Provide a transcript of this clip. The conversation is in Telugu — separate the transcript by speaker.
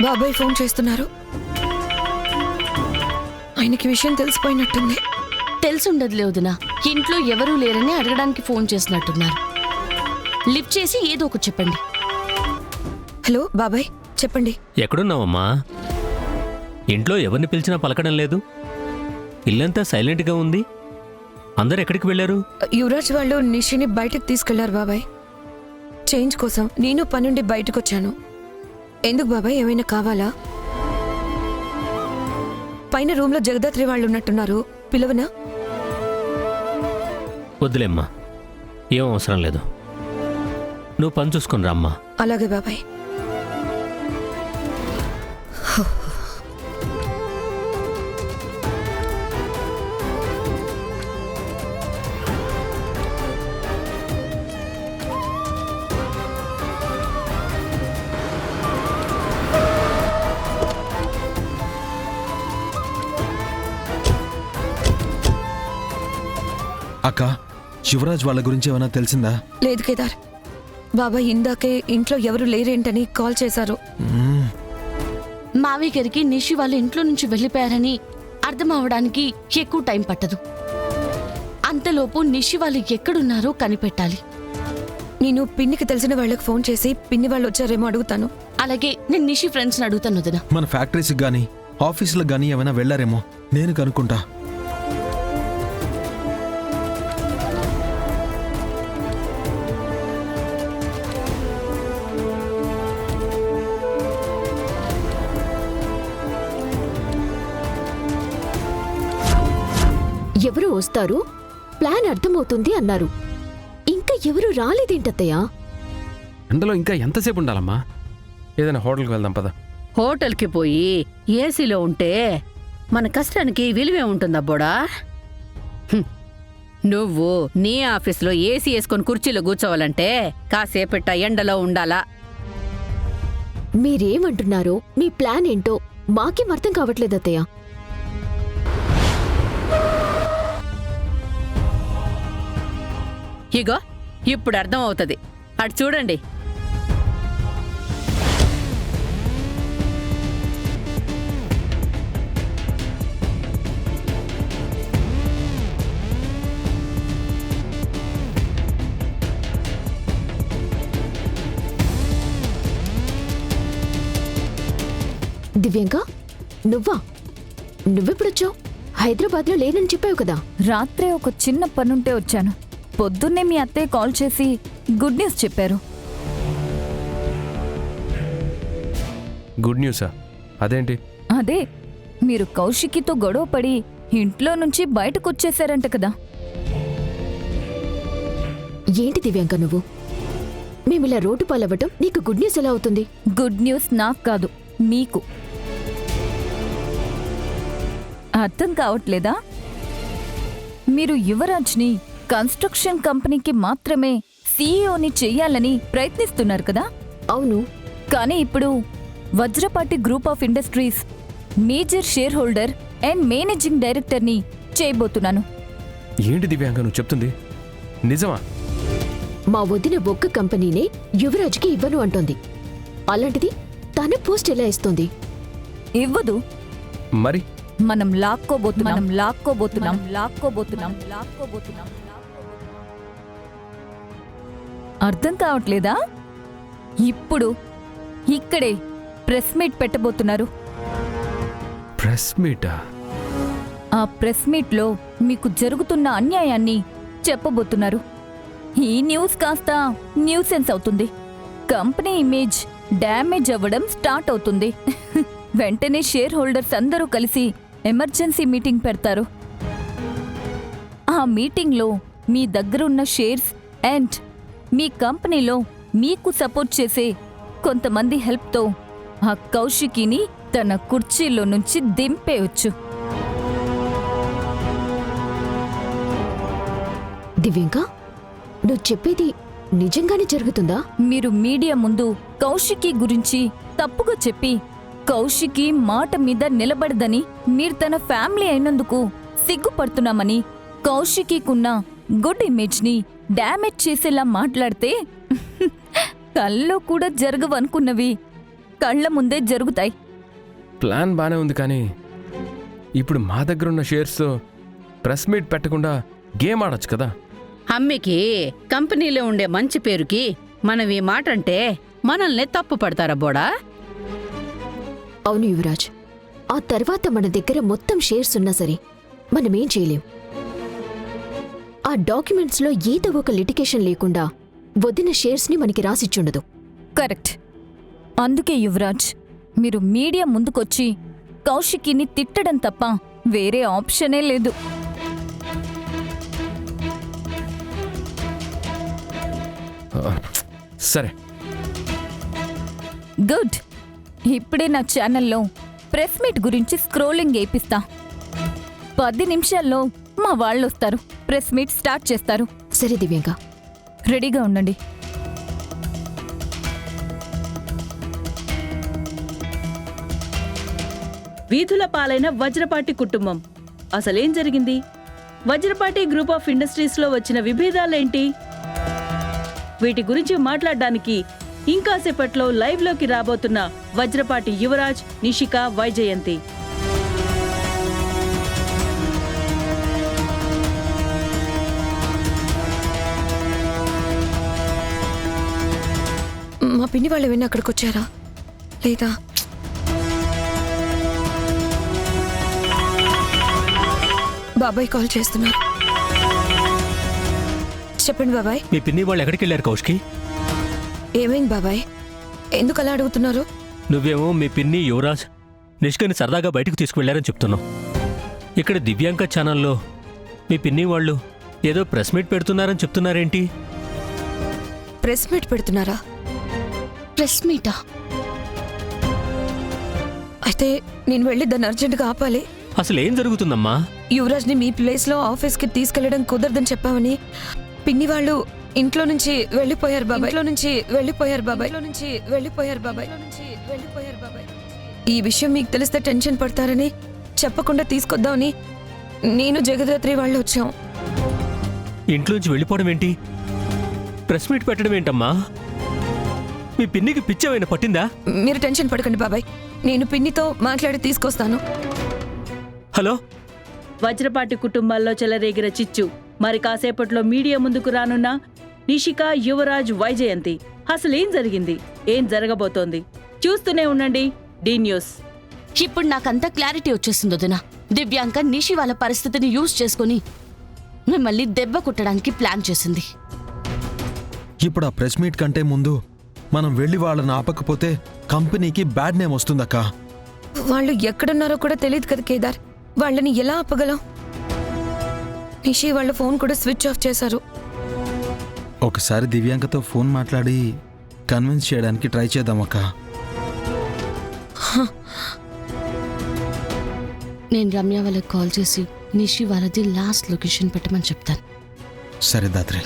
Speaker 1: బాబాయ్ ఫోన్ చేస్తున్నారు. ఆయనకి విషయం తెలిసిపోయినట్టుంది.
Speaker 2: తెలుసుండదులే వదినా, ఇంట్లో ఎవరూ లేరని అడగడానికి ఫోన్ చేసినట్టున్నారు. లిఫ్ట్ చేసి ఏదో ఒకటి చెప్పండి.
Speaker 1: హలో బాబాయ్, చెప్పండి.
Speaker 3: ఎక్కడున్నావమ్మా? ఇంట్లో ఎవరిని పిలిచినా పలకడం లేదు. ఇల్లంతా సైలెంట్గా ఉంది. అందరు ఎక్కడికి వెళ్ళారు?
Speaker 1: యువరాజ్ వాళ్ళు నిషిని బయటకు తీసుకెళ్లారు బాబాయ్. చేంజ్ కోసం నేను పనుండి బయటకు వచ్చాను. ఎందుకు బాబాయ్, ఏమైనా కావాలా? పైన రూమ్లో జగదాత్రి వాళ్ళు ఉన్నట్టున్నారు, పిలవనా?
Speaker 3: వద్దులేమ్మా, ఏం అవసరం లేదు. నువ్వు పని చూసుకుని రామ్మా.
Speaker 1: అలాగే బాబాయ్.
Speaker 4: అక్క, యువరాజ్ వాళ్ళ గురించి ఏమైనా తెలిసిందా?
Speaker 1: లేదు కేదార్, బాబాయ్ ఇందాకే ఇంట్లో ఎవరు లేరేంటని కాల్ చేశారు.
Speaker 2: మావయ్య గారికి నిషి వాళ్ళు ఇంట్లో నుంచి వెళ్ళిపోయారని అర్థం అవడానికి ఎక్కువ టైం పట్టదు. అంతలోపు నిషి వాళ్ళు ఎక్కడున్నారో కనిపెట్టాలి.
Speaker 1: నేను పిన్నికి తెలిసిన వాళ్ళకి ఫోన్ చేసి పిన్ని వాళ్ళు వచ్చారేమో అడుగుతాను.
Speaker 2: అలాగే నేను నిషి ఫ్రెండ్స్ని అడుగుతాను వదినా.
Speaker 4: మన ఫ్యాక్టరీస్కి గానీ ఆఫీసులకు గానీ ఏమైనా వెళ్లారేమో నేను కనుక్కుంటా.
Speaker 5: ఎవరు వస్తారు, ప్లాన్ అర్థమవుతుంది అన్నారు. ఇంకా ఎవరు రాలేదేంటత్తయ్యా?
Speaker 6: ఎండలో ఇంకా ఎంతసేపు ఉండాలమ్మా? ఏదైనా హోటల్కి వెళ్దాం పద.
Speaker 7: హోటల్కి పోయి ఏసీలో ఉంటే మన కష్టానికి విలువే ఉంటుందబ్బోడా. నువ్వు నీ ఆఫీస్లో ఏసీ వేసుకొని కుర్చీలో కూర్చోవాలంటే కాసేపట్ట ఎండలో ఉండాలా.
Speaker 5: మీరేమంటున్నారో, మీ ప్లాన్ ఏంటో మాకేం అర్థం కావట్లేదత్తయ్యా.
Speaker 7: ఇగో ఇప్పుడు అర్థం అవుతుంది. అటు చూడండి.
Speaker 5: దివ్యాంక, నువ్వెప్పుడొచ్చావు? హైదరాబాద్లో లేనని చెప్పావు కదా.
Speaker 8: రాత్రే ఒక చిన్న పనుంటే వచ్చాను. పొద్దున్నే మీ అత్తయ్య కాల్ చేసి గుడ్ న్యూస్ చెప్పారు.
Speaker 6: గుడ్ న్యూసా? అదేంటి?
Speaker 8: అదే, మీరు కౌశికితో గొడవ పడి ఇంట్లో నుంచి బయటకొచ్చేశారంట కదా.
Speaker 5: ఏంటి దివ్యాంక నువ్వు? మేమిలా రోడ్డు పాలవ్వటం నీకు గుడ్ న్యూస్ ఎలా అవుతుంది?
Speaker 8: గుడ్ న్యూస్ నాకు కాదు, మీకు. అర్థం కావట్లేదా? మీరు యువరాజ్ని కన్స్ట్రక్షన్ కంపెనీకి మాత్రమే సీఈఓని చెయ్యాలని ప్రయత్నిస్తున్నారు కదా.
Speaker 5: అవును,
Speaker 8: కానీ ఇప్పుడు Vajrapati group of industries major share holder and managing డైరెక్టర్ని చేయబోతున్నాను.
Speaker 6: ఏంటి దివ్యాంక నువ్వు చెప్తుంది? నిజమా?
Speaker 5: మా వదిన ఒక్క కంపెనీనే యువరాజ్కి ఇవ్వను అంటోంది. అలాంటిది తన పోస్ట్ ఎలా ఇస్తోంది?
Speaker 8: ఇవ్వదు.
Speaker 6: మరి
Speaker 8: మనం లాక్కోబోతున్నాం. అర్థం కావట్లేదా? ఇప్పుడు ఇక్కడే ప్రెస్ మీట్ పెట్టబోతున్నారు.
Speaker 6: ప్రెస్ మీటా?
Speaker 8: ఆ ప్రెస్ మీట్లో మీకు జరుగుతున్న అన్యాయాన్ని చెప్పబోతున్నారు. ఈ న్యూస్ కాస్త న్యూసెన్స్ అవుతుంది. కంపెనీ ఇమేజ్ డ్యామేజ్ అవ్వడం స్టార్ట్ అవుతుంది. వెంటనే షేర్ హోల్డర్స్ అందరూ కలిసి ఎమర్జెన్సీ మీటింగ్ పెడతారు. ఆ మీటింగ్లో మీ దగ్గరున్న షేర్స్ అండ్ మీ కంపెనీలో మీకు సపోర్ట్ చేసే కొంతమంది హెల్ప్తో ఆ కౌశికిని తన కుర్చీలో నుంచి దింపేయొచ్చు.
Speaker 5: దివ్యాంక, నువ్వు చెప్పేది నిజంగానే జరుగుతుందా?
Speaker 8: మీరు మీడియా ముందు కౌశికి గురించి తప్పుగా చెప్పి కౌశికి మాట మీద నిలబడదని, మీరు తన ఫ్యామిలీ అయినందుకు సిగ్గుపడుతున్నామని, కౌశికికున్న గుడ్ ఇమేజ్ని డ్యామేజ్ చేసేలా మాట్లాడితే కల్లో కూడా జరగవనుకున్నవి కళ్ళ ముందే జరుగుతాయి.
Speaker 6: ప్లాన్ బానే ఉంది కానీ ఇప్పుడు మా దగ్గర ఉన్న షేర్స్తో ప్రెస్ మీట్ పెట్టకుండా గేమ్ ఆడొచ్చు కదా.
Speaker 7: అమ్మికి కంపెనీలో ఉండే మంచి పేరుకి మనం ఈ మాట అంటే మనల్ని తప్పు పడతారా బోడా?
Speaker 5: అవును యువరాజ్, ఆ తర్వాత మన దగ్గర మొత్తం షేర్స్ ఉన్నా సరే మనమేం చేయలేం. ఆ డాక్యుమెంట్స్లో ఏదో ఒక లిటికేషన్ లేకుండా వదిన షేర్స్ని మనకి రాసిచ్చుండదు.
Speaker 8: కరెక్ట్. అందుకే యువరాజ్, మీరు మీడియా ముందుకొచ్చి కౌశికిని తిట్టడం తప్ప వేరే ఆప్షనే లేదు.
Speaker 6: సరే,
Speaker 8: గుడ్. ఇప్పుడే నా ఛానల్లో ప్రెస్ మీట్ గురించి స్క్రోలింగ్ వేయిస్తా. 10 నిమిషాల్లో మా వాళ్ళొస్తారు, ప్రెస్ మీట్ స్టార్ట్ చేస్తారు.
Speaker 5: సరే దివ్యాంక,
Speaker 8: రెడీగా ఉండండి.
Speaker 9: వీధుల పాలైన వజ్రపాటి కుటుంబం. అసలేం జరిగింది? వజ్రపాటి గ్రూప్ ఆఫ్ ఇండస్ట్రీస్లో వచ్చిన విభేదాలేంటి? వీటి గురించి మాట్లాడడానికి ఇంకాసేపట్లో లైవ్లోకి రాబోతున్న వజ్రపాటి యువరాజ్, నిషిక, వైజయంతి.
Speaker 1: మా పిన్ని వాళ్ళు ఏమైనా అక్కడికి వచ్చారా లేదా? బాబాయ్ కాల్ చేస్తున్నారు. చెప్పండి బాబాయ్.
Speaker 3: మీ పిన్ని వాళ్ళు ఎక్కడికి వెళ్ళారు కౌశికి?
Speaker 1: ఏమైంది బాబాయ్? ఎందుకు అలా అడుగుతున్నారు?
Speaker 3: నువ్వేమో మీ పిన్ని యువరాజ్ నిష్కని సరదాగా బయటకు తీసుకువెళ్లారని చెప్తున్నావు. ఇక్కడ దివ్యాంక ఛానల్లో మీ పిన్ని వాళ్ళు ఏదో ప్రెస్ మీట్ పెడుతున్నారని చెప్తున్నారేంటి?
Speaker 1: ప్రెస్ మీట్ పెడుతున్నారా?
Speaker 2: ప్రెస్ మీటా?
Speaker 1: అయితే నేను వెళ్ళి దాన్ని అర్జెంటుగా ఆపాలి.
Speaker 3: అసలు ఏం జరుగుతుందమ్మా?
Speaker 1: యువరాజ్ని మీ ప్లేస్లో ఆఫీస్కి తీసుకెళ్లడం కుదరదని చెప్పామని పిన్ని వాళ్ళు ఇంట్లో నుంచి వెళ్ళిపోయారు బాబాయ్. ఈ విషయం మీకు తెలిస్తే టెన్షన్ పడతారని చెప్పకుండా తీసుకొద్దామని నేను జగదాత్రి వాళ్ళు వచ్చాం.
Speaker 3: ఇంట్లోంచి వెళ్ళిపోవడం ఏంటి? ప్రెస్ మీట్ పెట్టడం ఏంటమ్మా? మీ పిన్నికి పిచ్చేమైనా పట్టిందా?
Speaker 1: మీరు టెన్షన్ పడకండి బాబాయ్, నేను పిన్నితో మాట్లాడి తీసుకొస్తాను.
Speaker 3: హలో,
Speaker 9: వజ్రపాటి కుటుంబాల్లో చెలరేగిన చిచ్చు. మరి కాసేపట్లో మీడియా ముందుకు రానున్న నిషిక, యువరాజ్, వైజయంతి. అసలేం జరిగింది, ఏం జరగబోతోంది? చూస్తూనే ఉండండి డి న్యూస్.
Speaker 2: ఇప్పుడు నాకంతా క్లారిటీ వచ్చేసింది వదినా. దివ్యాంక నిషి వాళ్ళ పరిస్థితిని యూజ్ చేసుకుని మిమ్మల్ని దెబ్బ కుట్టడానికి ప్లాన్ చేసింది.
Speaker 4: ఇప్పుడు ఆ ప్రెస్ మీట్ కంటే ముందు మనం వెళ్ళి వాళ్ళని ఆపకపోతే కంపెనీకి బ్యాడ్ నేమ్ వస్తుందక్కా.
Speaker 1: వాళ్ళు ఎక్కడున్నారో కూడా తెలియదు కదా కేదార్, వాళ్ళని ఎలా ఆపగలం? నిషి వాళ్ళ ఫోన్ కూడా స్విచ్ ఆఫ్ చేశారు.
Speaker 4: ఒకసారి దివ్యాంకతో ఫోన్ మాట్లాడి కన్విన్స్ చేయడానికి ట్రై చేద్దామక్కా.
Speaker 2: నేను రమ్య వాళ్ళకి కాల్ చేసి నిషి వాళ్ళది లాస్ట్ లొకేషన్ పెట్టమని చెప్తాను.
Speaker 4: సరే దాత్రి.